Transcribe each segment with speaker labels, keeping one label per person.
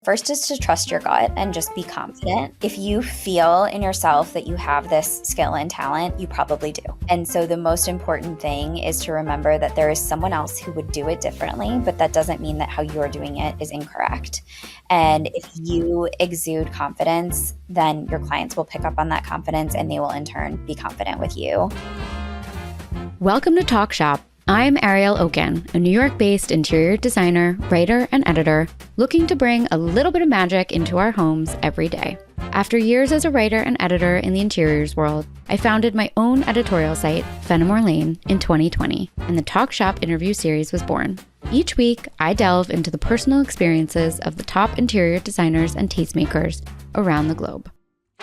Speaker 1: First is to trust your gut and just be confident. If you feel in yourself that you have this skill and talent, you probably do. And so the most important thing is to remember that there is someone else who would do it differently, but that doesn't mean that how you're doing it is incorrect. And if you exude confidence, then your clients will pick up on that confidence and they will in turn be confident with you.
Speaker 2: Welcome to Talk Shop. I'm Ariel Okin, a New York-based interior designer, writer, and editor, looking to bring a little bit of magic into our homes every day. After years as a writer and editor in the interiors world, I founded my own editorial site, Fenimore Lane, in 2020, and the Talk Shop interview series was born. Each week, I delve into the personal experiences of the top interior designers and tastemakers around the globe.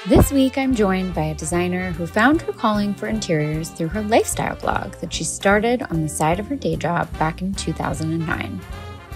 Speaker 2: This week, I'm joined by a designer who found her calling for interiors through her lifestyle blog that she started on the side of her day job back in 2009.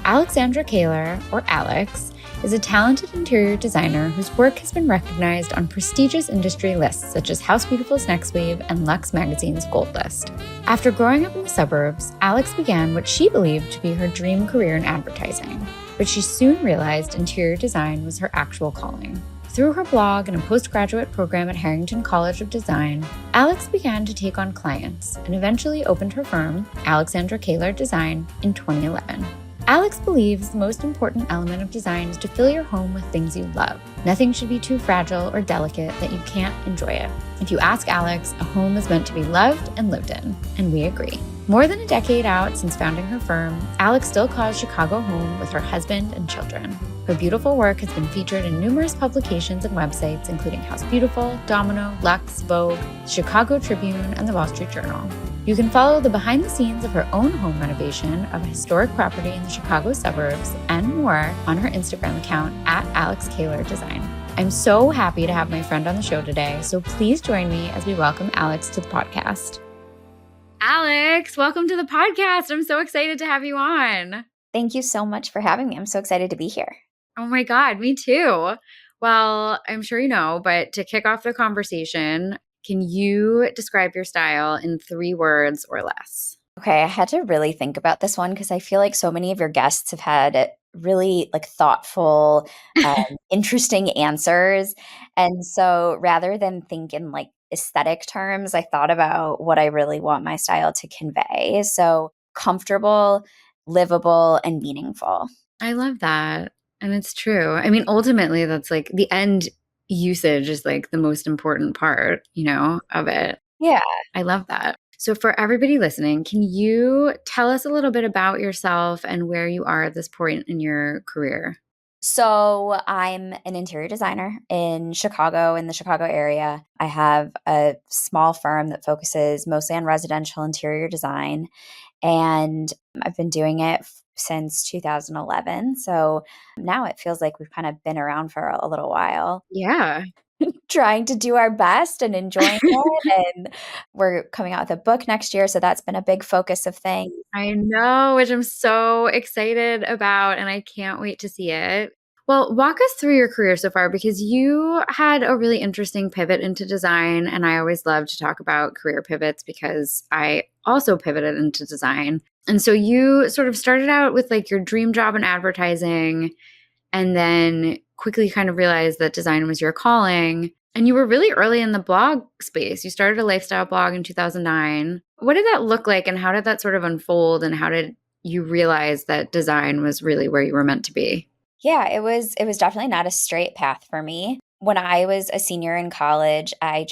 Speaker 2: Alexandra Kaehler, or Alex, is a talented interior designer whose work has been recognized on prestigious industry lists such as House Beautiful's Next Wave and LUXE Magazine's Gold List. After growing up in the suburbs, Alex began what she believed to be her dream career in advertising, but she soon realized interior design was her actual calling. Through her blog and a postgraduate program at Harrington College of Design, Alex began to take on clients and eventually opened her firm, Alexandra Kaehler Design, in 2011. Alex believes the most important element of design is to fill your home with things you love. Nothing should be too fragile or delicate that you can't enjoy it. If you ask Alex, a home is meant to be loved and lived in, and we agree. More than a decade out since founding her firm, Alex still calls Chicago home with her husband and children. Her beautiful work has been featured in numerous publications and websites, including House Beautiful, Domino, Luxe, Vogue, Chicago Tribune, and the Wall Street Journal. You can follow the behind the scenes of her own home renovation of a historic property in the Chicago suburbs and more on her Instagram account at Alex Kaehler Design. I'm so happy to have my friend on the show today, so please join me as we welcome Alex to the podcast. Alex, welcome to the podcast. I'm so excited to have you on.
Speaker 1: Thank you so much for having me. I'm so excited to be here.
Speaker 2: Oh my God, me too. Well, I'm sure you know, but to kick off the conversation, can you describe your style in 3 words or less?
Speaker 1: Okay, I had to really think about this one because I feel like so many of your guests have had really thoughtful, interesting answers. And so rather than think in aesthetic terms, I thought about what I really want my style to convey. So comfortable, livable, and meaningful.
Speaker 2: I love that. And it's true. I mean, ultimately, that's the end usage is the most important part, of it.
Speaker 1: Yeah.
Speaker 2: I love that. So for everybody listening, can you tell us a little bit about yourself and where you are at this point in your career?
Speaker 1: So I'm an interior designer in Chicago, in the Chicago area. I have a small firm that focuses mostly on residential interior design, and I've been doing it since 2011. So now it feels like we've kind of been around for a little while.
Speaker 2: Yeah.
Speaker 1: Trying to do our best and enjoying it. And we're coming out with a book next year. So that's been a big focus of things.
Speaker 2: I know, which I'm so excited about, and I can't wait to see it. Well, walk us through your career so far, because you had a really interesting pivot into design, and I always love to talk about career pivots because I also pivoted into design. And so you sort of started out with your dream job in advertising, and then quickly kind of realized that design was your calling. And you were really early in the blog space. You started a lifestyle blog in 2009. What did that look like, and how did that sort of unfold, and how did you realize that design was really where you were meant to be?
Speaker 1: Yeah, it was definitely not a straight path for me. When I was a senior in college, I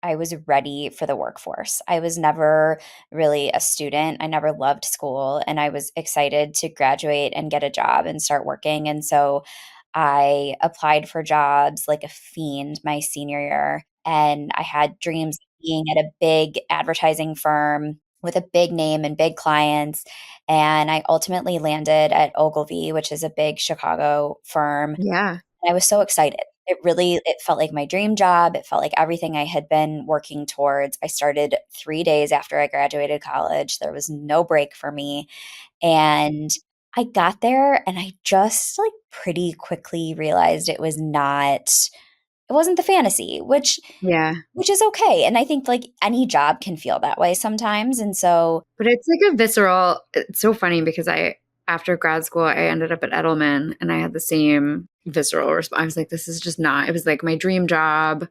Speaker 1: was ready for the workforce. I was never really a student. I never loved school, and I was excited to graduate and get a job and start working. And so I applied for jobs like a fiend my senior year, and I had dreams of being at a big advertising firm with a big name and big clients. And I ultimately landed at Ogilvy, which is a big Chicago firm.
Speaker 2: Yeah.
Speaker 1: And I was so excited. It felt like my dream job. It felt like everything I had been working towards. I started 3 days after I graduated college. There was no break for me. And I got there and I just pretty quickly realized it wasn't the fantasy, which is okay. And I think any job can feel that way sometimes. And so,
Speaker 2: but it's a visceral, it's so funny because I after grad school, I ended up at Edelman and I had the same visceral response. I was like, this is just not, it was like my dream job.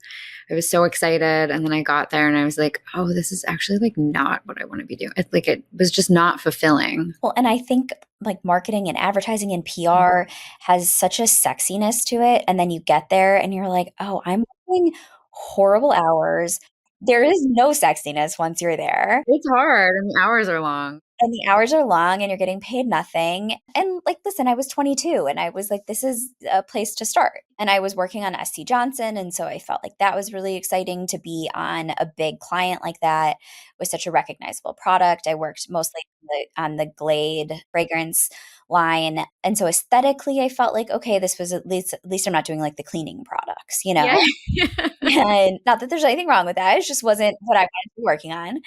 Speaker 2: I was so excited. And then I got there and I was like, oh, this is actually like not what I want to be doing. It's like, it was just not fulfilling.
Speaker 1: Well, and I think like marketing and advertising and PR has such a sexiness to it. And then you get there and you're like, oh, I'm working horrible hours. There is no sexiness once you're there.
Speaker 2: It's hard and the hours are long.
Speaker 1: And the hours are long and you're getting paid nothing. And like, listen, I was 22 and I was like, this is a place to start. And I was working on SC Johnson. And so I felt like that was really exciting to be on a big client like that with such a recognizable product. I worked mostly on the Glade fragrance line. And so aesthetically, I felt like, okay, this was at least I'm not doing like the cleaning products, you
Speaker 2: Yeah.
Speaker 1: know? And not that there's anything wrong with that. It just wasn't what I wanted to be working on.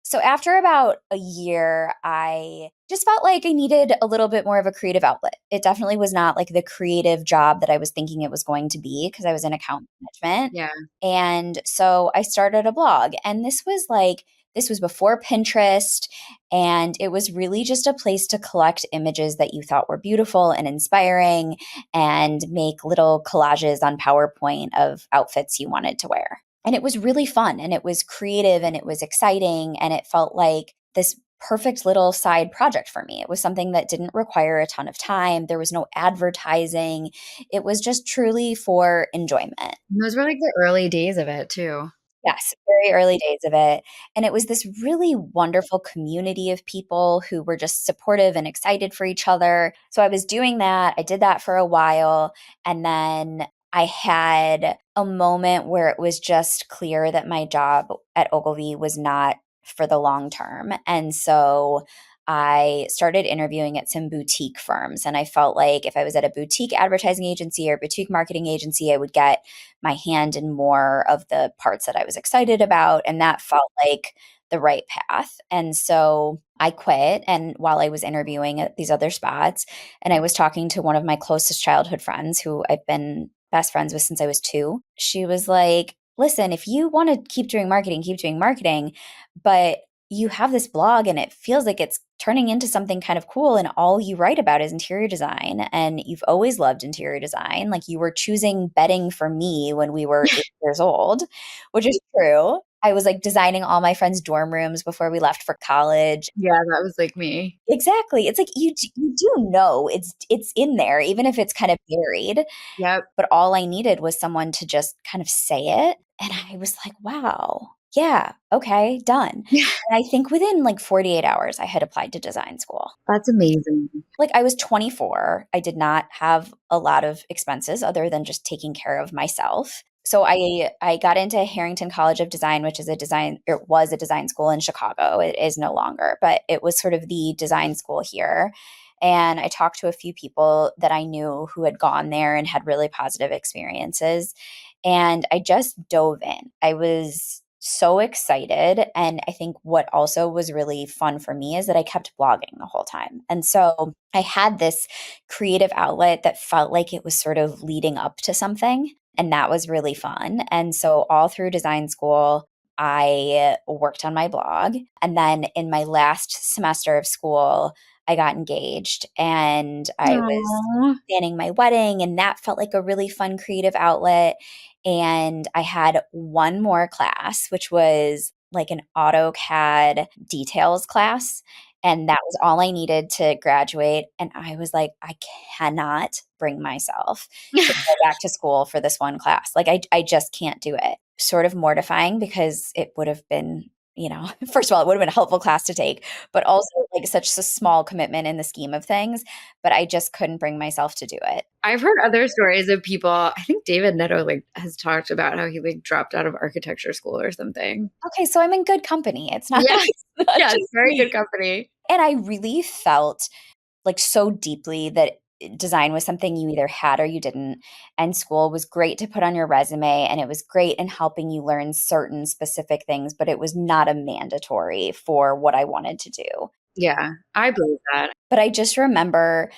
Speaker 1: So after about a year, I just felt like I needed a little bit more of a creative outlet. It definitely was not like the creative job that I was thinking it was going to be because I was in account management.
Speaker 2: Yeah.
Speaker 1: And so I started a blog. And this was before Pinterest. And it was really just a place to collect images that you thought were beautiful and inspiring and make little collages on PowerPoint of outfits you wanted to wear. And it was really fun and it was creative and it was exciting and it felt like this perfect little side project for me. It was something that didn't require a ton of time. There was no advertising. It was just truly for enjoyment.
Speaker 2: And those were like the early days of it too.
Speaker 1: Yes, very early days of it. And it was this really wonderful community of people who were just supportive and excited for each other. So I was doing that. I did that for a while. And then I had a moment where it was just clear that my job at Ogilvy was not for the long term. And so I started interviewing at some boutique firms. And I felt like if I was at a boutique advertising agency or boutique marketing agency, I would get my hand in more of the parts that I was excited about. And that felt like the right path. And so I quit. And while I was interviewing at these other spots, and I was talking to one of my closest childhood friends who I've been best friends with since I was 2, she was like, listen, if you want to keep doing marketing, but you have this blog and it feels like it's turning into something kind of cool and all you write about is interior design and you've always loved interior design, like you were choosing bedding for me when we were 8 years old, which is true. I was like designing all my friends' dorm rooms before we left for college.
Speaker 2: Yeah, that was like me.
Speaker 1: Exactly. It's like you do know it's in there even if it's kind of buried,
Speaker 2: Yep.
Speaker 1: but all I needed was someone to just kind of say it and I was like, wow. Yeah, okay, done.
Speaker 2: Yeah.
Speaker 1: And I think within like 48 hours, I had applied to design school.
Speaker 2: That's amazing.
Speaker 1: Like I was 24. I did not have a lot of expenses other than just taking care of myself. So I got into Harrington College of Design, which is it was a design school in Chicago. It is no longer, but it was sort of the design school here. And I talked to a few people that I knew who had gone there and had really positive experiences. And I just dove in. I was so excited. And I think what also was really fun for me is that I kept blogging the whole time. And so I had this creative outlet that felt like it was sort of leading up to something. And that was really fun. And so all through design school, I worked on my blog. And then in my last semester of school, I got engaged and I was
Speaker 2: Aw.
Speaker 1: planning my wedding, and that felt like a really fun creative outlet. And I had one more class, which was like an AutoCAD details class. And that was all I needed to graduate. And I was like, I cannot bring myself to go back to school for this one class. Like, I just can't do it. Sort of mortifying because it would have been, first of all, it would have been a helpful class to take, but also like such a small commitment in the scheme of things. But I just couldn't bring myself to do it.
Speaker 2: I've heard other stories of people. I think David Netto like has talked about how he like dropped out of architecture school or something.
Speaker 1: Okay, so I'm in good company. It's not,
Speaker 2: Yeah,
Speaker 1: it's not
Speaker 2: yeah,
Speaker 1: just
Speaker 2: it's very
Speaker 1: me.
Speaker 2: good company.
Speaker 1: And I really felt like so deeply that design was something you either had or you didn't. And school was great to put on your resume and it was great in helping you learn certain specific things, but it was not a mandatory for what I wanted to do.
Speaker 2: Yeah, I believe that.
Speaker 1: But I just remember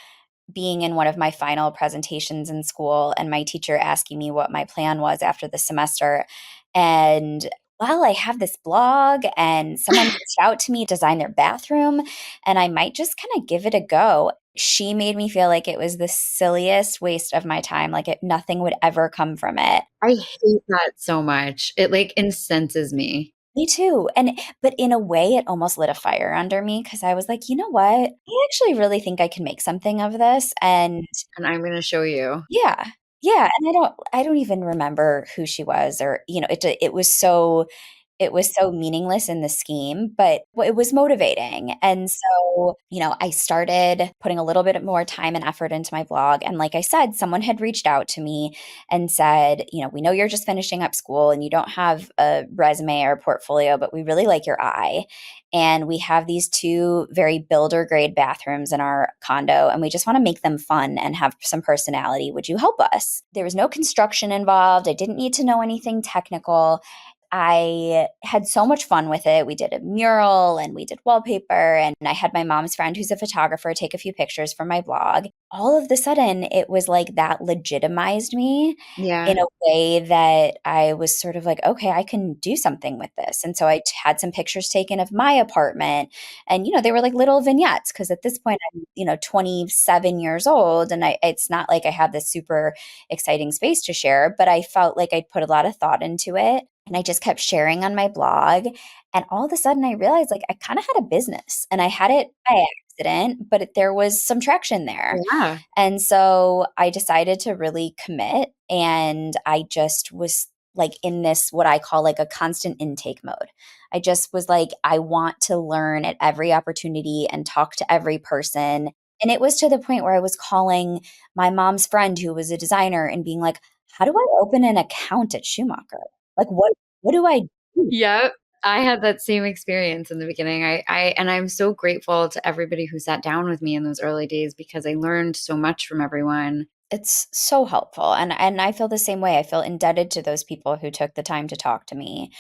Speaker 1: being in one of my final presentations in school and my teacher asking me what my plan was after the semester. And well, I have this blog and someone reached out to me to design their bathroom and I might just kind of give it a go. she made me feel like it was the silliest waste of my time, like nothing would ever come from it.
Speaker 2: I hate that so much. It like incenses me.
Speaker 1: Me too. And but in a way it almost lit a fire under me because I was like, "You know what? I actually really think I can make something of this." And
Speaker 2: And I'm going to show you.
Speaker 1: yeah. Yeah, and I don't even remember who she was or, it was so meaningless in the scheme, but it was motivating. And so, I started putting a little bit more time and effort into my blog. And like I said, someone had reached out to me and said, we know you're just finishing up school and you don't have a resume or portfolio, but we really like your eye. And we have these two very builder grade bathrooms in our condo, and we just want to make them fun and have some personality. Would you help us? There was no construction involved. I didn't need to know anything technical. I had so much fun with it. We did a mural and we did wallpaper, and I had my mom's friend who's a photographer take a few pictures for my blog. All of the sudden, it was like that legitimized me
Speaker 2: Yeah.
Speaker 1: in a way that I was sort of like, okay, I can do something with this. And so I had some pictures taken of my apartment, and they were like little vignettes because at this point I'm 27 years old, and it's not like I have this super exciting space to share, but I felt like I'd put a lot of thought into it. And I just kept sharing on my blog. And all of a sudden, I realized like I kind of had a business and I had it by accident, but there was some traction there.
Speaker 2: Yeah.
Speaker 1: And so I decided to really commit. And I just was like in this, what I call like a constant intake mode. I just was like, I want to learn at every opportunity and talk to every person. And it was to the point where I was calling my mom's friend who was a designer and being like, how do I open an account at Schumacher? Like, what do I do?
Speaker 2: Yep. I had that same experience in the beginning. And I'm so grateful to everybody who sat down with me in those early days because I learned so much from everyone.
Speaker 1: It's so helpful, and I feel the same way. I feel indebted to those people who took the time to talk to me,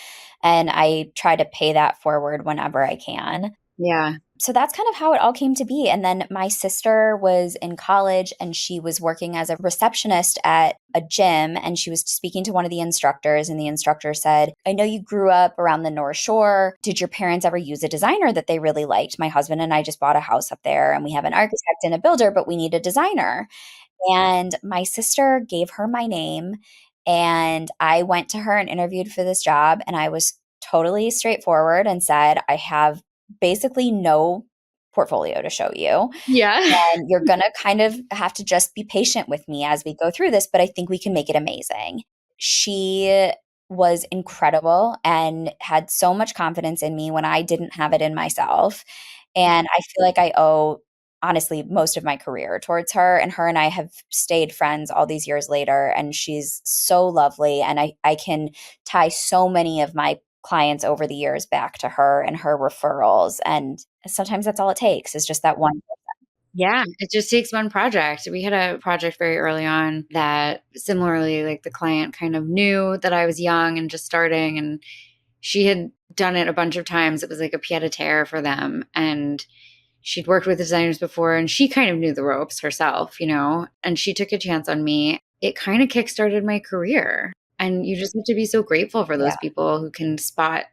Speaker 1: and I try to pay that forward whenever I can.
Speaker 2: Yeah.
Speaker 1: So that's kind of how it all came to be. And then my sister was in college and she was working as a receptionist at a gym, and she was speaking to one of the instructors, and the instructor said, I know you grew up around the North Shore. Did your parents ever use a designer that they really liked? My husband and I just bought a house up there and we have an architect and a builder, but we need a designer. And my sister gave her my name, and I went to her and interviewed for this job, and I was totally straightforward and said, I have basically no portfolio to show you.
Speaker 2: Yeah.
Speaker 1: And you're going to kind of have to just be patient with me as we go through this, but I think we can make it amazing. She was incredible and had so much confidence in me when I didn't have it in myself. And I feel like I owe, honestly, most of my career towards her. And her and I have stayed friends all these years later. And she's so lovely. And I can tie so many of my clients over the years back to her and her referrals. And sometimes that's all it takes is just that one.
Speaker 2: Yeah, it just takes one project. We had a project very early on that similarly, like the client kind of knew that I was young and just starting, and she had done it a bunch of times. It was like a pied a terre for them. And she'd worked with designers before and she kind of knew the ropes herself, and she took a chance on me. It kind of kickstarted my career. And you just have to be so grateful for
Speaker 1: Yeah.
Speaker 2: those people who can spot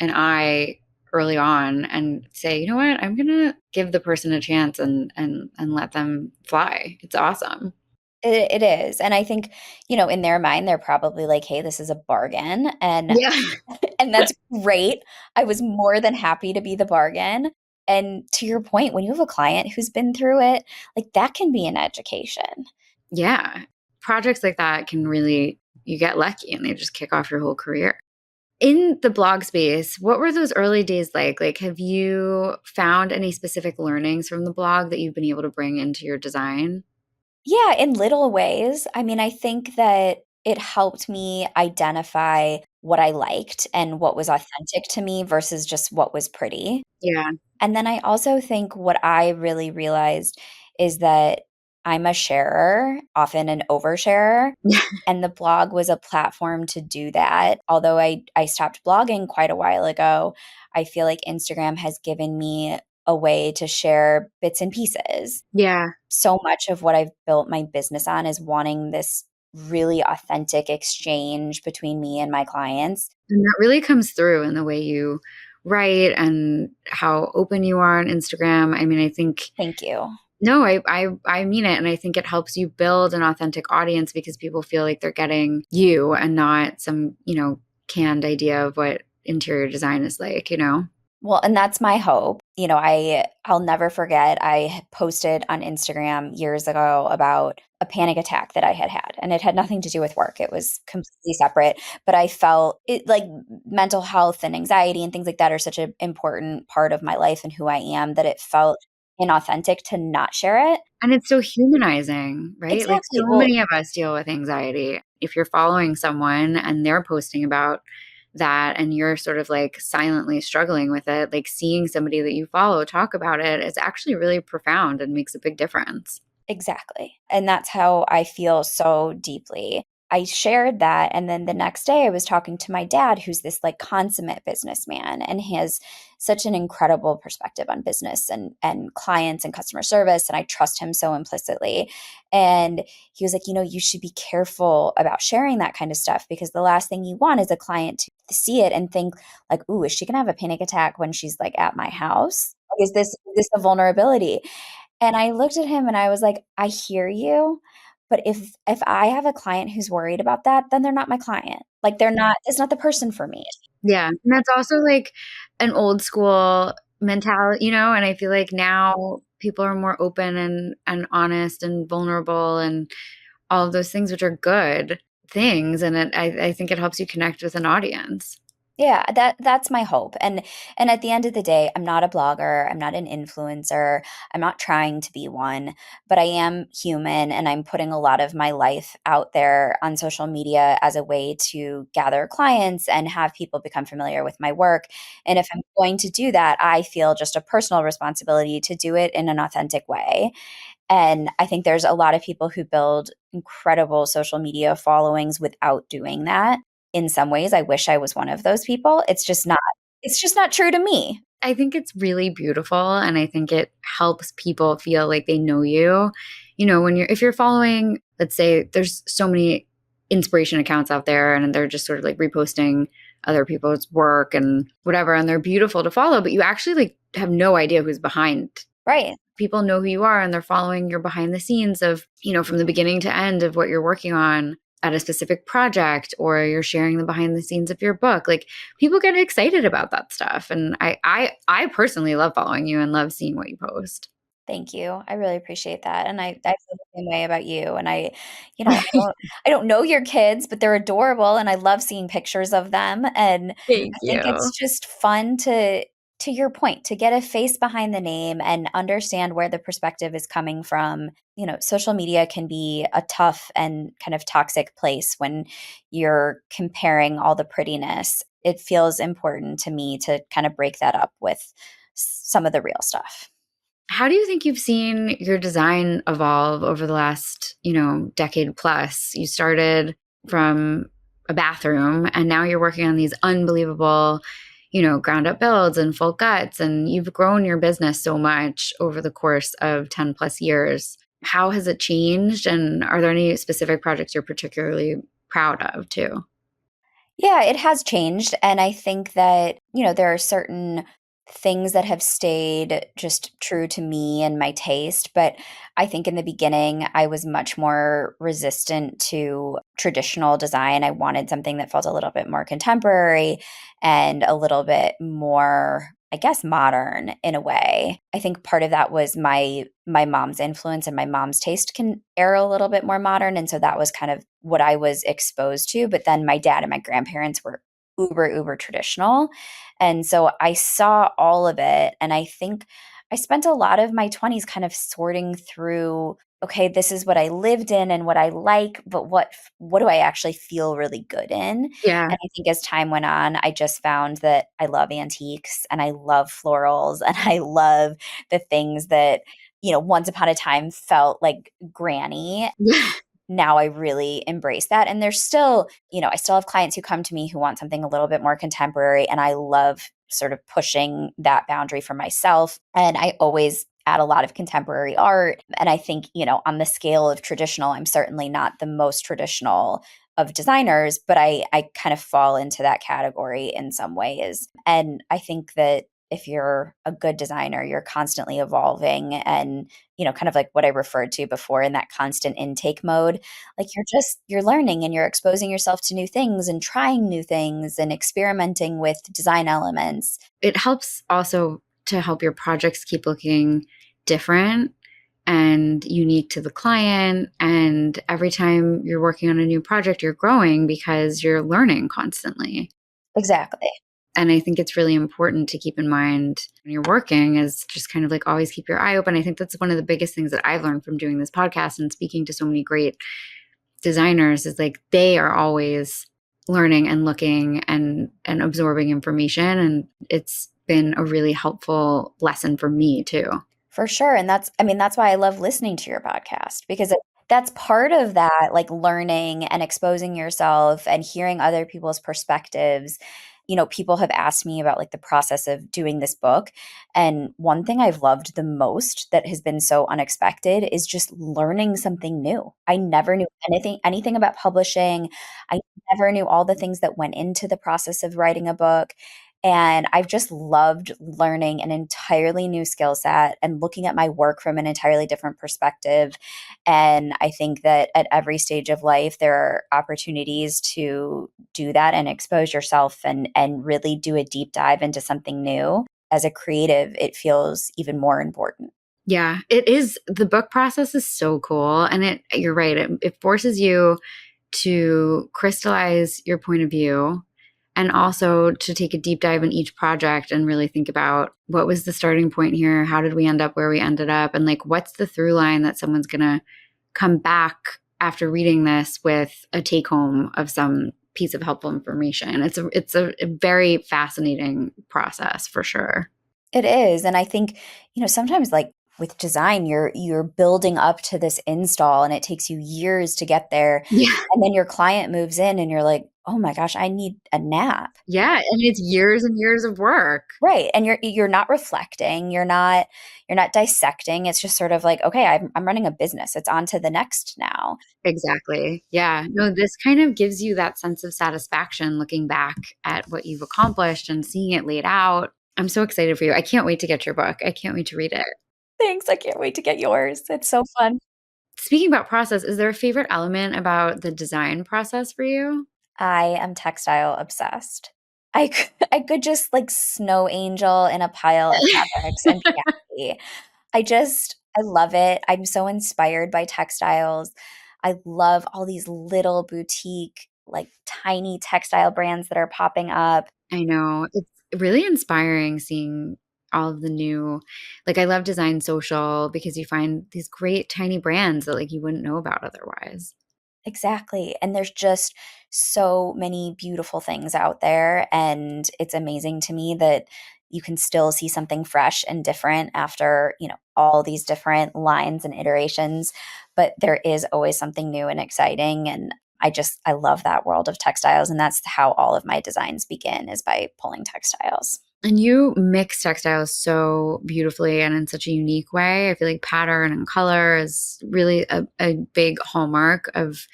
Speaker 2: an eye early on and say, you know what, I'm gonna give the person a chance and let them fly. It's awesome.
Speaker 1: It is. And I think, in their mind, they're probably like, hey, this is a bargain. And
Speaker 2: Yeah.
Speaker 1: and that's great. I was more than happy to be the bargain. And to your point, when you have a client who's been through it, like that can be an education.
Speaker 2: Yeah. Projects like that can really, you get lucky and they just kick off your whole career. In the blog space, what were those early days like? Like, have you found any specific learnings from the blog that you've been able to bring into your design?
Speaker 1: Yeah, in little ways. I mean, I think that it helped me identify what I liked and what was authentic to me versus just what was pretty.
Speaker 2: Yeah.
Speaker 1: And then I also think what I really realized is that I'm a sharer, often an oversharer, and the blog was a platform to do that. Although I stopped blogging quite a while ago, I feel like Instagram has given me a way to share bits and pieces.
Speaker 2: Yeah.
Speaker 1: So much of what I've built my business on is wanting this really authentic exchange between me and my clients.
Speaker 2: And that really comes through in the way you write and how open you are on Instagram. I mean, I think
Speaker 1: Thank you.
Speaker 2: No, I mean it. And I think it helps you build an authentic audience because people feel like they're getting you and not some, canned idea of what interior design is like,
Speaker 1: Well, and that's my hope. I'll never forget I had posted on Instagram years ago about a panic attack that I had had, and it had nothing to do with work. It was completely separate, but I felt it like mental health and anxiety and things like that are such an important part of my life and who I am that it felt inauthentic to not share it.
Speaker 2: And it's so humanizing, right? Like
Speaker 1: Exactly.
Speaker 2: so
Speaker 1: Well,
Speaker 2: many of us deal with anxiety. If you're following someone and they're posting about that and you're sort of like silently struggling with it, like seeing somebody that you follow talk about it is actually really profound and makes a big difference.
Speaker 1: exactly. And that's how I feel so deeply. I shared that. And then the next day, I was talking to my dad, who's this like consummate businessman and he has such an incredible perspective on business and clients and customer service. And I trust him so implicitly. And he was like, you should be careful about sharing that kind of stuff because the last thing you want is a client to see it and think, like, ooh, is she going to have a panic attack when she's like at my house? Like, is this a vulnerability? And I looked at him and I was like, "I hear you, but if I have a client who's worried about that, then they're not my client. Like they're not it's not the person for me."
Speaker 2: Yeah. And that's also like an old school mentality, and I feel like now people are more open and honest and vulnerable and all of those things, which are good things. And I think it helps you connect with an audience.
Speaker 1: Yeah, that's my hope. And at the end of the day, I'm not a blogger, I'm not an influencer, I'm not trying to be one, but I am human and I'm putting a lot of my life out there on social media as a way to gather clients and have people become familiar with my work. And if I'm going to do that, I feel just a personal responsibility to do it in an authentic way. And I think there's a lot of people who build incredible social media followings without doing that. In some ways, I wish I was one of those people. It's just not true to me.
Speaker 2: I think it's really beautiful and I think it helps people feel like they know you. When if you're following, let's say there's so many inspiration accounts out there and they're just sort of like reposting other people's work and whatever and they're beautiful to follow, but you actually like have no idea who's behind.
Speaker 1: Right.
Speaker 2: People know who you are and they're following your behind the scenes of, from the beginning to end of what you're working on at a specific project, or you're sharing the behind the scenes of your book. Like people get excited about that stuff. And I personally love following you and love seeing what you post.
Speaker 1: Thank you. I really appreciate that. And I feel the same way about you. And I don't know your kids, but they're adorable and I love seeing pictures of them. And
Speaker 2: Thank
Speaker 1: I think it's
Speaker 2: you.
Speaker 1: just fun to your point, to get a face behind the name and understand where the perspective is coming from. Social media can be a tough and kind of toxic place when you're comparing all the prettiness. It feels important to me to kind of break that up with some of the real stuff.
Speaker 2: How do you think you've seen your design evolve over the last, decade plus? You started from a bathroom and now you're working on these unbelievable, ground up builds and full guts, and you've grown your business so much over the course of 10 plus years. How has it changed? And are there any specific projects you're particularly proud of too?
Speaker 1: Yeah, it has changed. And I think that, there are certain things that have stayed just true to me and my taste. But I think in the beginning, I was much more resistant to traditional design. I wanted something that felt a little bit more contemporary and a little bit more, I guess, modern in a way. I think part of that was my mom's influence and my mom's taste can err a little bit more modern. And so that was kind of what I was exposed to. But then my dad and my grandparents were uber traditional. And so I saw all of it. And I think I spent a lot of my 20s kind of sorting through, okay, this is what I lived in and what I like, but what do I actually feel really good in?
Speaker 2: Yeah.
Speaker 1: And I think as time went on, I just found that I love antiques and I love florals and I love the things that, once upon a time felt like granny. Now I really embrace that. And there's still, I still have clients who come to me who want something a little bit more contemporary. And I love sort of pushing that boundary for myself. And I always add a lot of contemporary art. And I think, on the scale of traditional, I'm certainly not the most traditional of designers, but I kind of fall into that category in some ways. And I think that if you're a good designer, you're constantly evolving and, kind of like what I referred to before in that constant intake mode. Like you're learning and you're exposing yourself to new things and trying new things and experimenting with design elements.
Speaker 2: It helps also to help your projects keep looking different and unique to the client. And every time you're working on a new project, you're growing because you're learning constantly.
Speaker 1: Exactly.
Speaker 2: And I think it's really important to keep in mind when you're working is just kind of like always keep your eye open. I think that's one of the biggest things that I've learned from doing this podcast and speaking to so many great designers is like they are always learning and looking and absorbing information. And it's been a really helpful lesson for me too.
Speaker 1: For sure. And that's why I love listening to your podcast because that's part of that, like learning and exposing yourself and hearing other people's perspectives. People have asked me about like the process of doing this book. And one thing I've loved the most that has been so unexpected is just learning something new. I never knew anything about publishing. I never knew all the things that went into the process of writing a book. And I've just loved learning an entirely new skill set and looking at my work from an entirely different perspective. And I think that at every stage of life, there are opportunities to do that and expose yourself and really do a deep dive into something new. As a creative, it feels even more important.
Speaker 2: Yeah, it is. The book process is so cool. And you're right. It forces you to crystallize your point of view and also to take a deep dive in each project and really think about what was the starting point here? How did we end up where we ended up? And like, what's the through line that someone's going to come back after reading this with a take home of some piece of helpful information? It's a very fascinating process for sure.
Speaker 1: It is. And I think, sometimes like with design, you're building up to this install and it takes you years to get there.
Speaker 2: Yeah.
Speaker 1: And then your client moves in and you're like, oh my gosh, I need a nap.
Speaker 2: Yeah. And it's years and years of work.
Speaker 1: Right. And you're not reflecting, you're not dissecting. It's just sort of like, okay, I'm running a business. It's on to the next now.
Speaker 2: Exactly. Yeah. No, this kind of gives you that sense of satisfaction looking back at what you've accomplished and seeing it laid out. I'm so excited for you. I can't wait to get your book. I can't wait to read it.
Speaker 1: Thanks. I can't wait to get yours. It's so fun.
Speaker 2: Speaking about process, is there a favorite element about the design process for you?
Speaker 1: I am textile obsessed. I could just like snow angel in a pile of fabrics and be happy. I love it. I'm so inspired by textiles. I love all these little boutique, like tiny textile brands that are popping up.
Speaker 2: I know. It's really inspiring seeing all of the new, like I love Design Social because you find these great tiny brands that like you wouldn't know about otherwise.
Speaker 1: Exactly. And there's just so many beautiful things out there. And it's amazing to me that you can still see something fresh and different after, all these different lines and iterations. But there is always something new and exciting. And I love that world of textiles. And that's how all of my designs begin is by pulling textiles.
Speaker 2: And you mix textiles so beautifully and in such a unique way. I feel like pattern and color is really a big hallmark of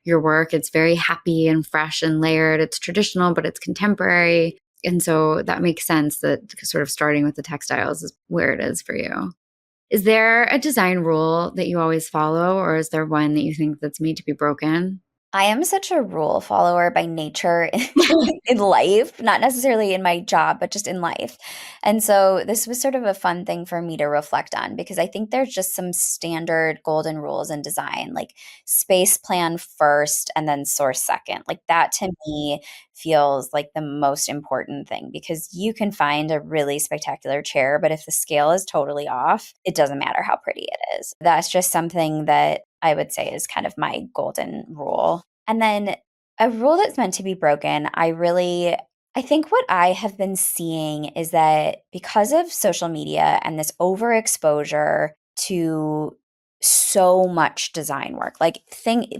Speaker 2: your work. It's very happy and fresh and layered. It's traditional, but it's contemporary. And so that makes sense that sort of starting with the textiles is where it is for you. Is there a design rule that you always follow, or is there one that you think that's made to be broken?
Speaker 1: I am such a rule follower by nature in life, not necessarily in my job, but just in life. And so this was sort of a fun thing for me to reflect on because I think there's just some standard golden rules in design, like space plan first and then source second. Like that to me feels like the most important thing because you can find a really spectacular chair, but if the scale is totally off, it doesn't matter how pretty it is. That's just something that I would say is kind of my golden rule. And then a rule that's meant to be broken, I think what I have been seeing is that because of social media and this overexposure to so much design work,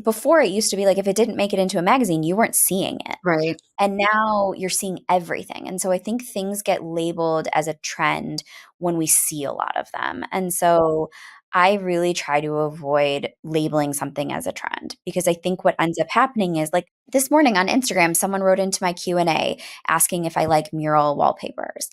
Speaker 1: before it used to be like if it didn't make it into a magazine, you weren't seeing it.
Speaker 2: Right.
Speaker 1: And now you're seeing everything. And so I think things get labeled as a trend when we see a lot of them. And so I really try to avoid labeling something as a trend because I think what ends up happening is like this morning on Instagram, someone wrote into my Q&A asking if I like mural wallpapers.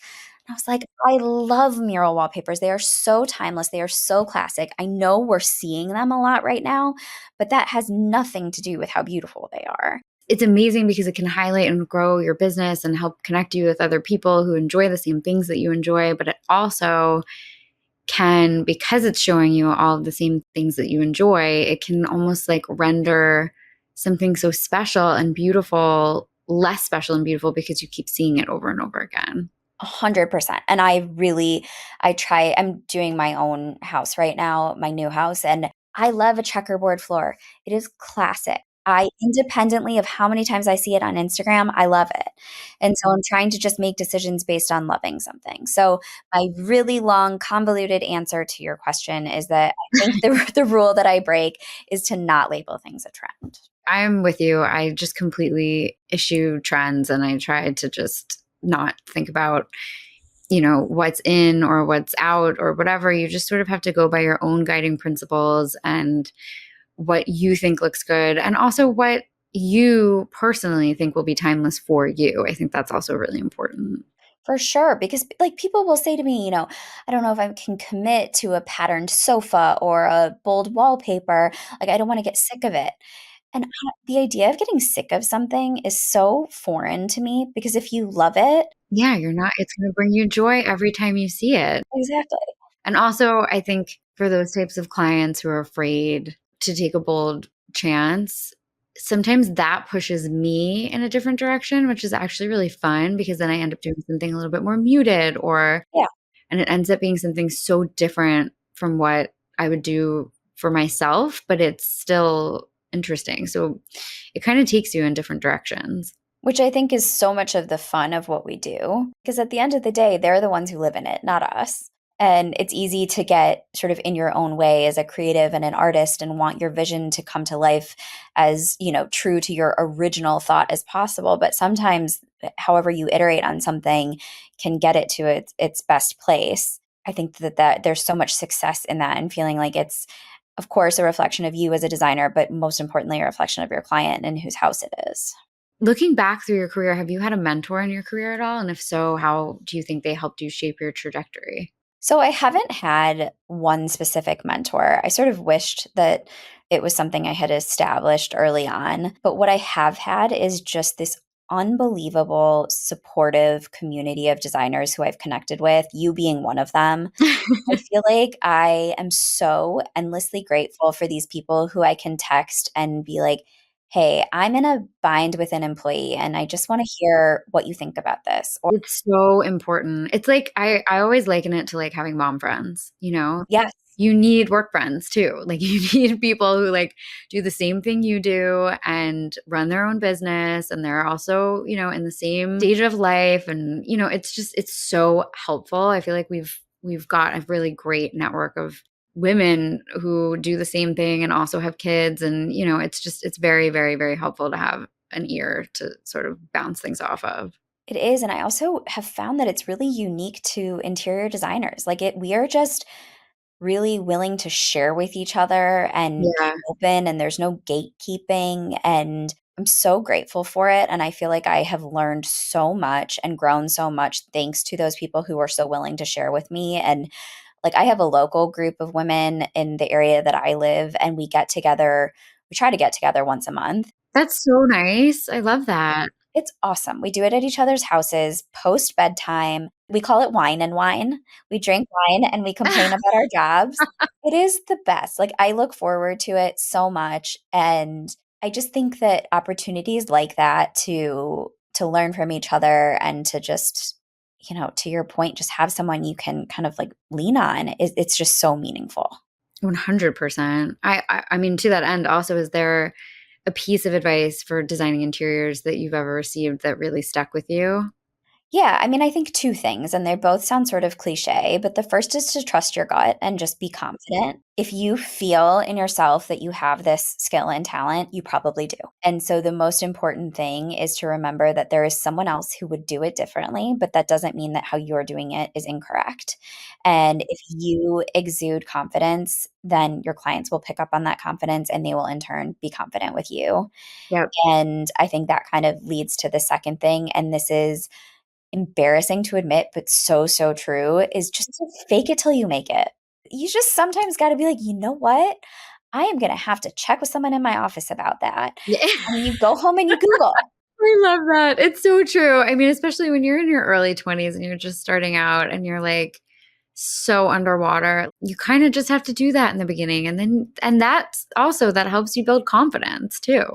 Speaker 1: I was like, I love mural wallpapers. They are so timeless. They are so classic. I know we're seeing them a lot right now, but that has nothing to do with how beautiful they are.
Speaker 2: It's amazing because it can highlight and grow your business and help connect you with other people who enjoy the same things that you enjoy. But it also can, because it's showing you all of the same things that you enjoy, it can almost like render something so special and beautiful less special and beautiful because you keep seeing it over and over again.
Speaker 1: 100%. And I'm doing my own house right now, my new house, and I love a checkerboard floor. It is classic. Independently of how many times I see it on Instagram, I love it. And so I'm trying to just make decisions based on loving something. So my really long, convoluted answer to your question is that I think the rule that I break is to not label things a trend.
Speaker 2: I'm with you. I just completely issue trends and I try to just not think about, what's in or what's out or whatever. You just sort of have to go by your own guiding principles and what you think looks good and also what you personally think will be timeless for you. I think that's also really important.
Speaker 1: For sure, because like people will say to me, I don't know if I can commit to a patterned sofa or a bold wallpaper. Like I don't want to get sick of it. And the idea of getting sick of something is so foreign to me because if you love it,
Speaker 2: Yeah, it's going to bring you joy every time you see it.
Speaker 1: exactly.
Speaker 2: And also, I think for those types of clients who are afraid to take a bold chance, sometimes that pushes me in a different direction, which is actually really fun because then I end up doing something a little bit more muted
Speaker 1: Yeah,
Speaker 2: and it ends up being something so different from what I would do for myself, but it's still interesting. So it kind of takes you in different directions.
Speaker 1: which I think is so much of the fun of what we do. Because at the end of the day, they're the ones who live in it, not us. And it's easy to get sort of in your own way as a creative and an artist and want your vision to come to life as, true to your original thought as possible. But sometimes, however you iterate on something can get it to its best place. I think that there's so much success in that and feeling like it's, of course, a reflection of you as a designer, but most importantly, a reflection of your client and whose house it is.
Speaker 2: Looking back through your career, have you had a mentor in your career at all? And if so, how do you think they helped you shape your trajectory?
Speaker 1: So I haven't had one specific mentor. I sort of wished that it was something I had established early on. But what I have had is just this unbelievable supportive community of designers who I've connected with, you being one of them. I feel like I am so endlessly grateful for these people who I can text and be like, hey, I'm in a bind with an employee and I just want to hear what you think about this. Or,
Speaker 2: It's so important. It's like I always liken it to like having mom friends, you know?
Speaker 1: yes,
Speaker 2: You need work friends too. Like you need people who like do the same thing you do and run their own business and they're also, in the same stage of life and it's so helpful. I feel like we've got a really great network of women who do the same thing and also have kids and it's very very very helpful to have an ear to sort of bounce things off of.
Speaker 1: it is. And I also have found that it's really unique to interior designers. We are just really willing to share with each other and be
Speaker 2: Yeah.
Speaker 1: open, and there's no gatekeeping. And I'm so grateful for it. And I feel like I have learned so much and grown so much thanks to those people who are so willing to share with me. And like, I have a local group of women in the area that I live, and we get together. We try to get together once a month.
Speaker 2: That's so nice. I love that.
Speaker 1: It's awesome. We do it at each other's houses post bedtime. We call it wine and wine. We drink wine and we complain about our jobs. It is the best. Like, I look forward to it so much, and I just think that opportunities like that to learn from each other and to just, to your point, just have someone you can kind of like lean on, it's just so meaningful.
Speaker 2: 100%. I mean, to that end, also, is there a piece of advice for designing interiors that you've ever received that really stuck with you?
Speaker 1: Yeah, I mean, I think two things, and they both sound sort of cliche, but the first is to trust your gut and just be confident. If you feel in yourself that you have this skill and talent, you probably do. And so the most important thing is to remember that there is someone else who would do it differently, but that doesn't mean that how you're doing it is incorrect. And if you exude confidence, then your clients will pick up on that confidence and they will in turn be confident with you.
Speaker 2: Yep.
Speaker 1: And I think that kind of leads to the second thing, and this is embarrassing to admit, but so, so true, is just to fake it till you make it. You just sometimes got to be like, you know what? I am going to have to check with someone in my office about that.
Speaker 2: Yeah.
Speaker 1: And you go home and you Google.
Speaker 2: I love that. It's so true. I mean, especially when you're in your early 20s and you're just starting out and you're like so underwater, you kind of just have to do that in the beginning. And that's also that helps you build confidence too.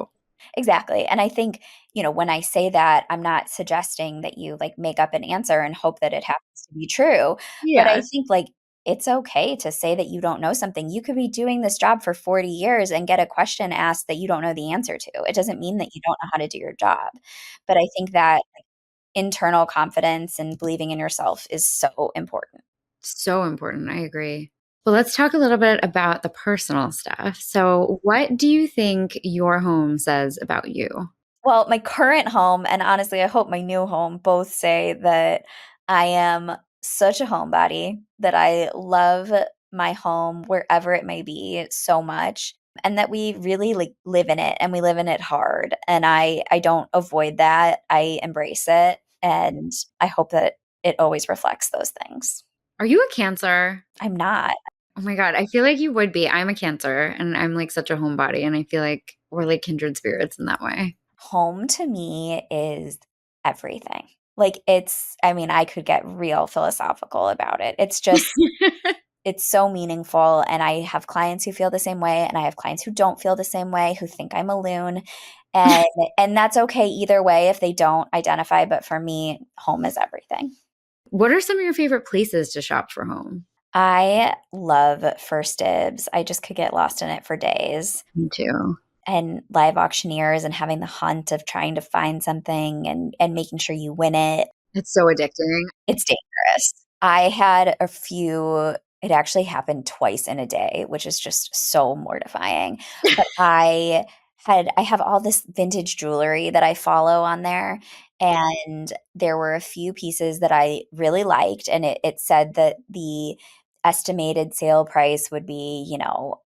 Speaker 1: Exactly. And I think, when I say that, I'm not suggesting that you like make up an answer and hope that it happens to be true. But I
Speaker 2: Yeah.
Speaker 1: think like it's okay to say that you don't know something. You could be doing this job for 40 years and get a question asked that you don't know the answer to. It doesn't mean that you don't know how to do your job. But I think that internal confidence and believing in yourself is so important.
Speaker 2: So important. I agree. Well, let's talk a little bit about the personal stuff. So, what do you think your home says about you?
Speaker 1: Well, my current home, and honestly, I hope my new home both say that I am such a homebody, that I love my home wherever it may be so much, and that we really like live in it and we live in it hard. And I don't avoid that. I embrace it. And I hope that it always reflects those things.
Speaker 2: Are you a Cancer?
Speaker 1: I'm not.
Speaker 2: Oh my God, I feel like you would be. I'm a Cancer and I'm like such a homebody. And I feel like we're like kindred spirits in that way.
Speaker 1: Home to me is everything. Like I mean, I could get real philosophical about it. It's so meaningful. And I have clients who feel the same way, and I have clients who don't feel the same way, who think I'm a loon. And and that's okay either way if they don't identify. But for me, home is everything.
Speaker 2: What are some of your favorite places to shop for home?
Speaker 1: I love First Dibs. I just could get lost in it for days.
Speaker 2: Me too.
Speaker 1: And live auctioneers and having the hunt of trying to find something and making sure you win it.
Speaker 2: It's so addicting.
Speaker 1: It's dangerous. I had a few it actually happened twice in a day, which is just so mortifying. But I have all this vintage jewelry that I follow on there, and there were a few pieces that I really liked, and it said that the estimated sale price would be,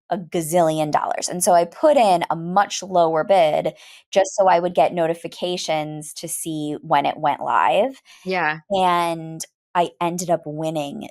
Speaker 1: a gazillion dollars. And so I put in a much lower bid just so I would get notifications to see when it went live.
Speaker 2: Yeah.
Speaker 1: And I ended up winning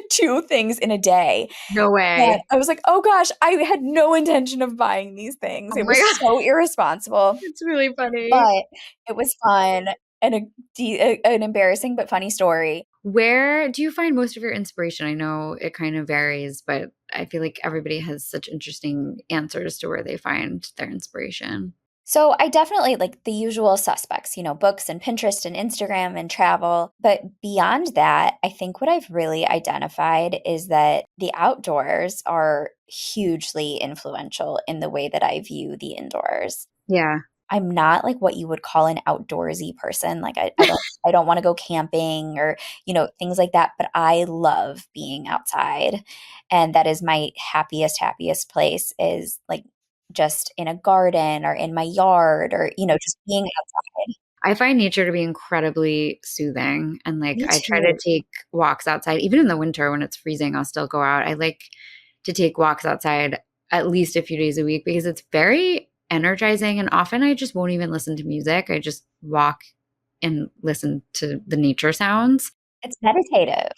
Speaker 1: two things in a day.
Speaker 2: No
Speaker 1: And
Speaker 2: way.
Speaker 1: I was like, "Oh gosh, I had no intention of buying these things."
Speaker 2: Oh
Speaker 1: It
Speaker 2: my
Speaker 1: was
Speaker 2: God.
Speaker 1: so irresponsible,
Speaker 2: It's really funny.
Speaker 1: but it was fun and an embarrassing but funny story.
Speaker 2: Where do you find most of your inspiration? I know it kind of varies, but I feel like everybody has such interesting answers to where they find their inspiration.
Speaker 1: So I definitely like the usual suspects, books and Pinterest and Instagram and travel. But beyond that, I think what I've really identified is that the outdoors are hugely influential in the way that I view the indoors.
Speaker 2: Yeah.
Speaker 1: I'm not like what you would call an outdoorsy person. Like I don't want to go camping or, things like that, but I love being outside. And that is my happiest place is like just in a garden or in my yard or, just being outside.
Speaker 2: I find nature to be incredibly soothing. And like
Speaker 1: Me
Speaker 2: I try to
Speaker 1: too.
Speaker 2: take walks outside, even in the winter when it's freezing, I'll still go out. I like to take walks outside at least a few days a week because it's very energizing. And often I just won't even listen to music. I just walk and listen to the nature sounds.
Speaker 1: It's meditative.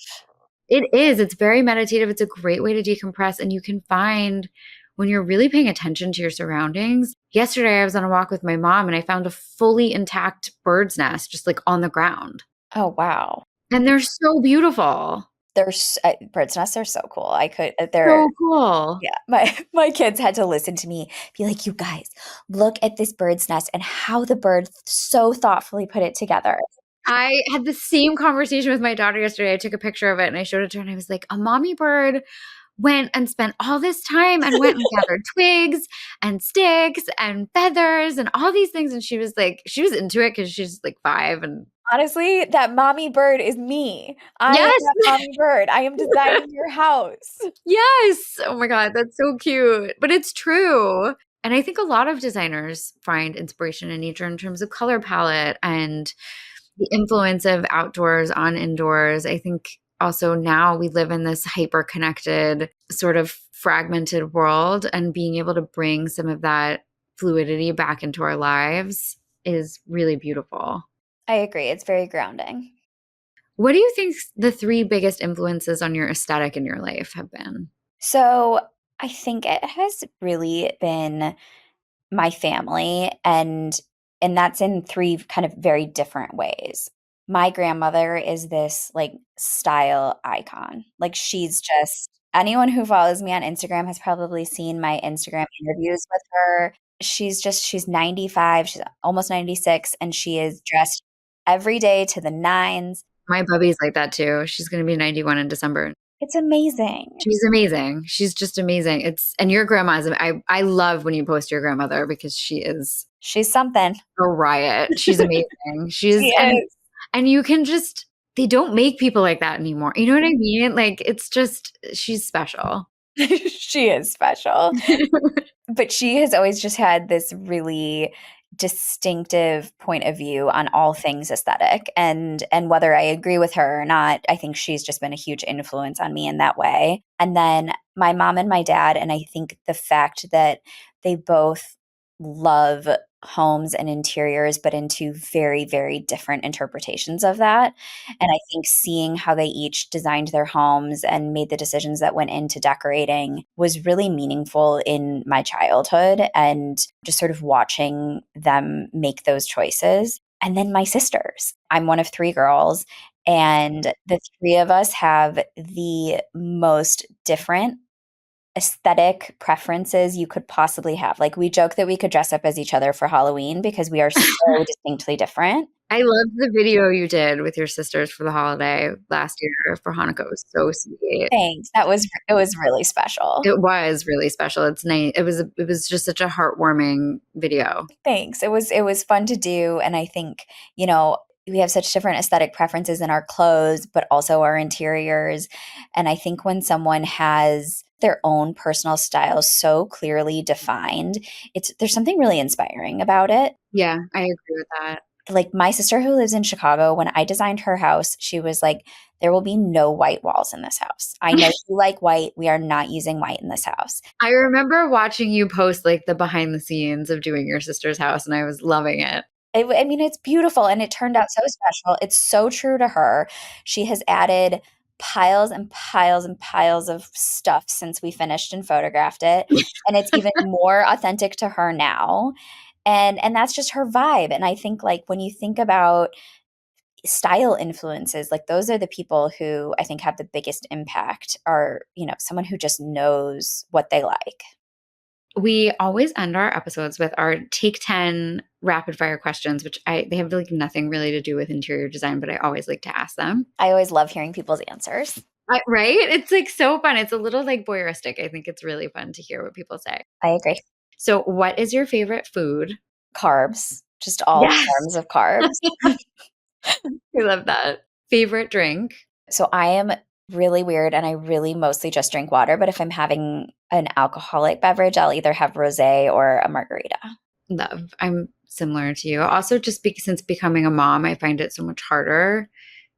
Speaker 2: It is. It's very meditative. It's a great way to decompress. And you can find when you're really paying attention to your surroundings. Yesterday, I was on a walk with my mom and I found a fully intact bird's nest just like on the ground.
Speaker 1: Oh, wow.
Speaker 2: And they're so beautiful.
Speaker 1: Bird's nests are so cool. They're
Speaker 2: So cool.
Speaker 1: Yeah, my kids had to listen to me be like, "You guys, look at this bird's nest and how the bird so thoughtfully put it together."
Speaker 2: I had the same conversation with my daughter yesterday. I took a picture of it and I showed it to her and I was like, a mommy bird went and spent all this time and went and gathered twigs and sticks and feathers and all these things. And she was like, she was into it because she's like 5 and
Speaker 1: Honestly, that mommy bird is me. I am
Speaker 2: yes,
Speaker 1: that mommy bird. I am designing your house.
Speaker 2: yes. Oh my God, that's so cute. But it's true. And I think a lot of designers find inspiration in nature in terms of color palette and the influence of outdoors on indoors. I think also now we live in this hyper connected, sort of fragmented world, and being able to bring some of that fluidity back into our lives is really beautiful.
Speaker 1: I agree. It's very grounding.
Speaker 2: What do you think the three biggest influences on your aesthetic in your life have been?
Speaker 1: So I think it has really been my family, and that's in three kind of very different ways. My grandmother is this like style icon. Like she's just anyone who follows me on Instagram has probably seen my Instagram interviews with her. She's 95, she's almost 96, and she is dressed every day to the nines.
Speaker 2: My Bubby's like that too. She's going to be 91 in December.
Speaker 1: It's amazing.
Speaker 2: She's amazing. She's just amazing. And your grandma's, I love when you post your grandmother because she is
Speaker 1: She's something.
Speaker 2: a riot. She's amazing.
Speaker 1: She is.
Speaker 2: And you can just, they don't make people like that anymore. You know what I mean? Like, it's just, she's special.
Speaker 1: She is special. But she has always just had this really distinctive point of view on all things aesthetic, and whether I agree with her or not, I think she's just been a huge influence on me in that way. And then my mom and my dad, and I think the fact that they both love homes and interiors, but into very, very different interpretations of that. And I think seeing how they each designed their homes and made the decisions that went into decorating was really meaningful in my childhood, and just sort of watching them make those choices. And then my sisters. I'm one of three girls, and the three of us have the most different aesthetic preferences you could possibly have. Like we joke that we could dress up as each other for Halloween because we are so distinctly different.
Speaker 2: I loved the video you did with your sisters for the holiday last year for Hanukkah. It was so sweet.
Speaker 1: Thanks. It was really special.
Speaker 2: It was really special. It's nice. It was just such a heartwarming video.
Speaker 1: Thanks. It was fun to do, and I think, we have such different aesthetic preferences in our clothes, but also our interiors. And I think when someone has their own personal style so clearly defined, there's something really inspiring about it.
Speaker 2: Yeah, I agree with that.
Speaker 1: Like my sister who lives in Chicago, when I designed her house, she was like, there will be no white walls in this house. I know you like white. We are not using white in this house.
Speaker 2: I remember watching you post like the behind the scenes of doing your sister's house, and I was loving it.
Speaker 1: I mean, it's beautiful, and it turned out so special. It's so true to her. She has added piles and piles and piles of stuff since we finished and photographed it, and it's even more authentic to her now. And that's just her vibe. And I think like when you think about style influences, like those are the people who I think have the biggest impact, are, someone who just knows what they like.
Speaker 2: We always end our episodes with our take 10 rapid fire questions, which they have like nothing really to do with interior design, but I always like to ask them.
Speaker 1: I always love hearing people's answers.
Speaker 2: Right? It's like so fun. It's a little like voyeuristic. I think it's really fun to hear what people say.
Speaker 1: I agree.
Speaker 2: So what is your favorite food?
Speaker 1: Carbs, just all forms of carbs.
Speaker 2: I love that. Favorite drink?
Speaker 1: So I am really weird, and I really mostly just drink water, but if I'm having an alcoholic beverage, I'll either have rosé or a margarita.
Speaker 2: Love. I'm similar to you. Also, just since becoming a mom, I find it so much harder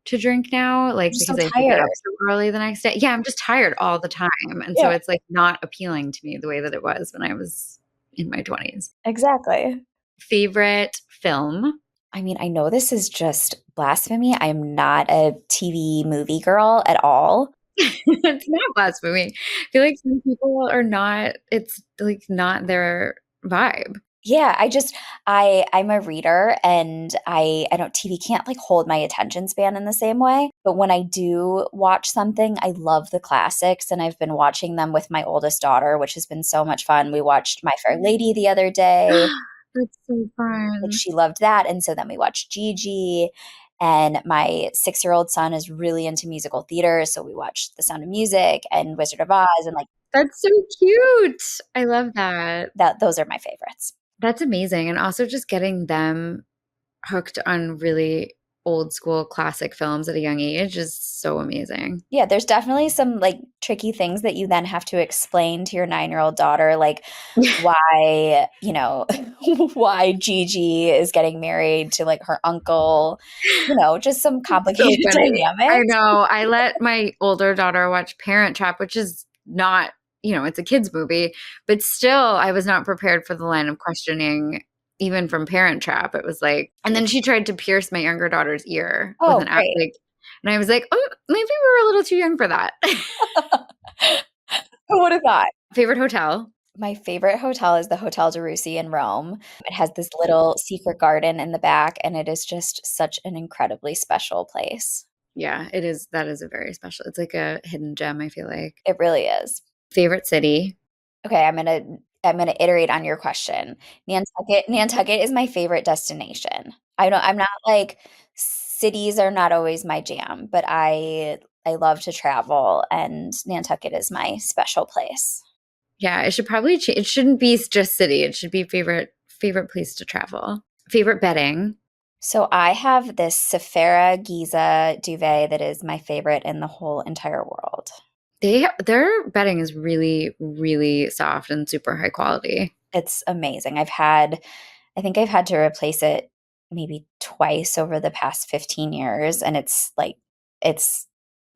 Speaker 2: to drink now, like because I get up so early the next day. Yeah, I'm just tired all the time. And so it's like not appealing to me the way that it was when I was in my 20s.
Speaker 1: Exactly.
Speaker 2: Favorite film?
Speaker 1: I mean, I know this is just blasphemy. I am not a TV movie girl at all.
Speaker 2: It's not blasphemy. I feel like some people are not, it's like not their vibe.
Speaker 1: Yeah, I'm a reader, and I don't, TV can't like hold my attention span in the same way. But when I do watch something, I love the classics, and I've been watching them with my oldest daughter, which has been so much fun. We watched My Fair Lady the other day.
Speaker 2: That's so fun.
Speaker 1: Like she loved that. And so then we watched Gigi, and my 6-year-old son is really into musical theater. So we watched The Sound of Music and Wizard of Oz, and like,
Speaker 2: that's so cute. I love that.
Speaker 1: Those are my favorites.
Speaker 2: That's amazing. And also just getting them hooked on really old school classic films at a young age is so amazing.
Speaker 1: Yeah, there's definitely some like tricky things that you then have to explain to your 9-year-old daughter, like why, why Gigi is getting married to like her uncle, just some complicated dynamics.
Speaker 2: I know. I let my older daughter watch Parent Trap, which is not, it's a kid's movie, but still I was not prepared for the line of questioning. Even from Parent Trap, it was like, and then she tried to pierce my younger daughter's ear with an like And I was like, oh, maybe we were a little too young for that.
Speaker 1: Who would have thought?
Speaker 2: Favorite hotel?
Speaker 1: My favorite hotel is the Hotel de Russi in Rome. It has this little secret garden in the back, and it is just such an incredibly special place.
Speaker 2: Yeah, it is. That is a very special. It's like a hidden gem, I feel like.
Speaker 1: It really is.
Speaker 2: Favorite city?
Speaker 1: Okay, I'm gonna iterate on your question. Nantucket is my favorite destination. I'm not like cities are not always my jam, but I love to travel and Nantucket is my special place.
Speaker 2: Yeah, it should probably it shouldn't be just city. It should be favorite place to travel. Favorite bedding?
Speaker 1: So I have this Sephora Giza duvet that is my favorite in the whole entire world.
Speaker 2: Their bedding is really, really soft and super high quality.
Speaker 1: It's amazing. I think I've had to replace it maybe twice over the past 15 years, and it's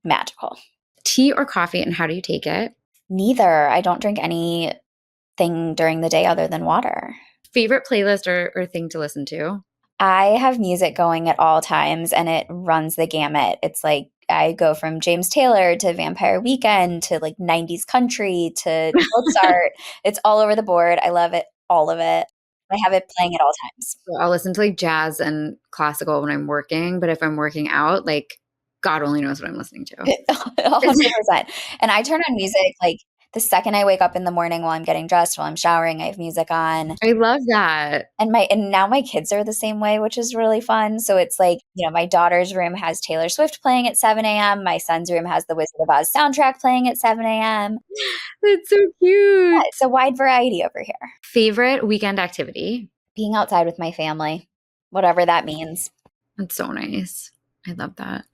Speaker 1: magical.
Speaker 2: Tea or coffee, and how do you take it?
Speaker 1: Neither. I don't drink anything during the day other than water.
Speaker 2: Favorite playlist or thing to listen to?
Speaker 1: I have music going at all times and it runs the gamut. It's like I go from James Taylor to Vampire Weekend to like 90s country to Mozart. It's all over the board. I love it, all of it. I have it playing at all times.
Speaker 2: So I'll listen to like jazz and classical when I'm working, but if I'm working out, like God only knows what I'm listening to.
Speaker 1: 100%. And I turn on music like the second I wake up in the morning while I'm getting dressed, while I'm showering, I have music on.
Speaker 2: I love that.
Speaker 1: And now my kids are the same way, which is really fun. So it's like, my daughter's room has Taylor Swift playing at 7 a.m. My son's room has the Wizard of Oz soundtrack playing at 7 a.m.
Speaker 2: That's so
Speaker 1: Yeah,
Speaker 2: cute.
Speaker 1: it's a wide variety over here.
Speaker 2: Favorite weekend activity?
Speaker 1: Being outside with my family, whatever that means.
Speaker 2: That's so nice. I love that.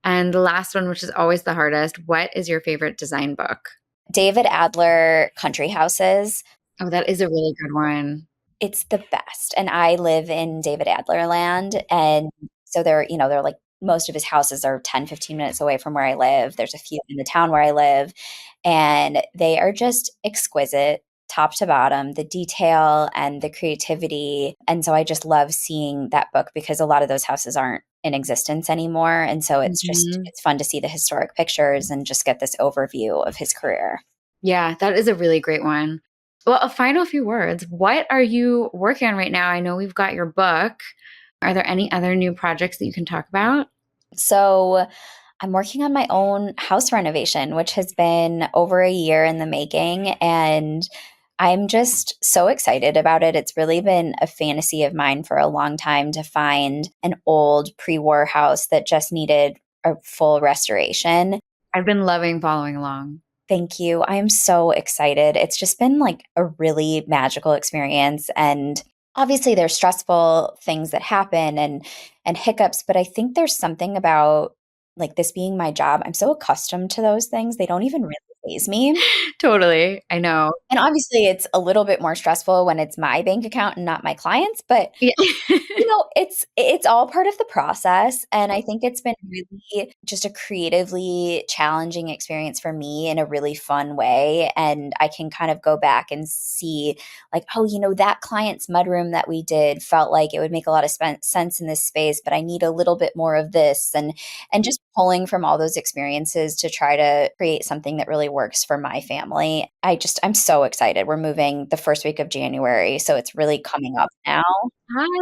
Speaker 2: And the last one, which is always the hardest, what is your favorite design book?
Speaker 1: David Adler Country Houses.
Speaker 2: Oh, that is a really good one.
Speaker 1: It's the best. And I live in David Adler land. And so they're like most of his houses are 10, 15 minutes away from where I live. There's a few in the town where I live. And they are just exquisite, top to bottom, the detail and the creativity. And so I just love seeing that book because a lot of those houses aren't in existence anymore. And so
Speaker 2: Mhm.
Speaker 1: it's fun to see the historic pictures and just get this overview of his career.
Speaker 2: Yeah, that is a really great one. Well, a final few words. What are you working on right now? I know we've got your book. Are there any other new projects that you can talk about?
Speaker 1: So I'm working on my own house renovation, which has been over a year in the making. And I'm just so excited about it. It's really been a fantasy of mine for a long time to find an old pre war house that just needed a full restoration.
Speaker 2: I've been loving following along.
Speaker 1: Thank you. I'm so excited. It's just been like a really magical experience. And obviously there's stressful things that happen and hiccups, but I think there's something about like this being my job. I'm so accustomed to those things. They don't even really faze me.
Speaker 2: Totally. I know.
Speaker 1: And obviously it's a little bit more stressful when it's my bank account and not my clients, but
Speaker 2: Yeah.
Speaker 1: it's all part of the process, and I think it's been really just a creatively challenging experience for me in a really fun way, and I can kind of go back and see like, oh, that client's mudroom that we did felt like it would make a lot of sense in this space, but I need a little bit more of this, and just pulling from all those experiences to try to create something that really works for my family. I'm so excited. We're moving the first week of January, so it's really coming up now.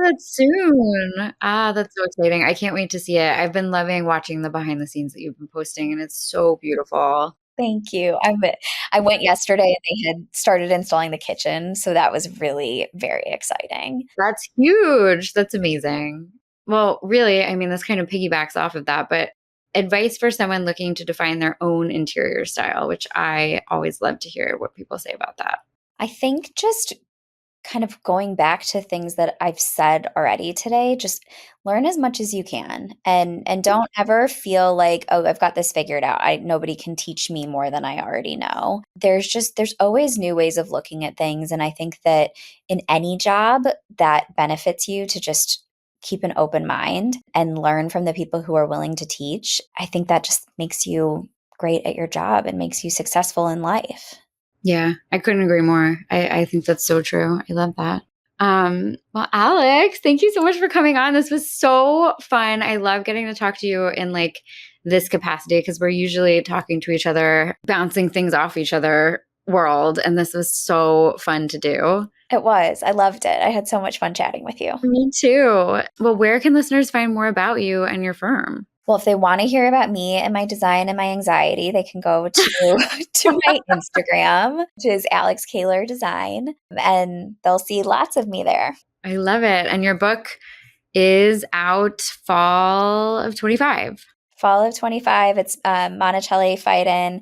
Speaker 2: That's soon. That's so exciting. I can't wait to see it. I've been loving watching the behind the scenes that you've been posting, and it's so beautiful.
Speaker 1: Thank you. I went yesterday and they had started installing the kitchen, so that was really very exciting.
Speaker 2: That's huge. That's amazing. Well, really, I mean, this kind of piggybacks off of that, but advice for someone looking to define their own interior style, which I always love to hear what people say about that.
Speaker 1: I think just kind of going back to things that I've said already today, just learn as much as you can and don't ever feel like, oh, I've got this figured out. Nobody can teach me more than I already know. There's always new ways of looking at things. And I think that in any job that benefits you to just keep an open mind and learn from the people who are willing to teach, I think that just makes you great at your job and makes you successful in life.
Speaker 2: Yeah, I couldn't agree more. I think that's so true. I love that. Well, Alex, thank you so much for coming on. This was so fun. I love getting to talk to you in like this capacity because we're usually talking to each other, bouncing things off each other world. And this was so fun to do.
Speaker 1: It was. I loved it. I had so much fun chatting with you.
Speaker 2: Me too. Well, where can listeners find more about you and your firm?
Speaker 1: Well, if they want to hear about me and my design and my anxiety, they can go to my Instagram, which is Alex Kaehler Design, and they'll see lots of me there.
Speaker 2: I love it. And your book is out fall of 25.
Speaker 1: Fall of 25. It's Monticelli Fightin,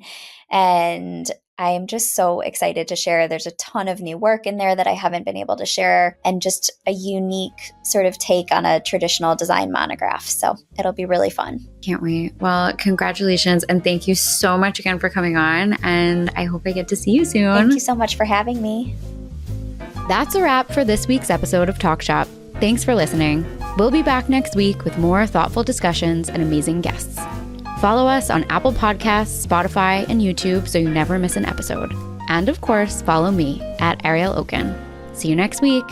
Speaker 1: and I am just so excited to share. There's a ton of new work in there that I haven't been able to share, and just a unique sort of take on a traditional design monograph. So it'll be really fun.
Speaker 2: Can't wait. Well, congratulations. And thank you so much again for coming on. And I hope I get to see you soon.
Speaker 1: Thank you so much for having me.
Speaker 2: That's a wrap for this week's episode of Talk Shop. Thanks for listening. We'll be back next week with more thoughtful discussions and amazing guests. Follow us on Apple Podcasts, Spotify, and YouTube so you never miss an episode. And of course, follow me at Ariel Okin. See you next week.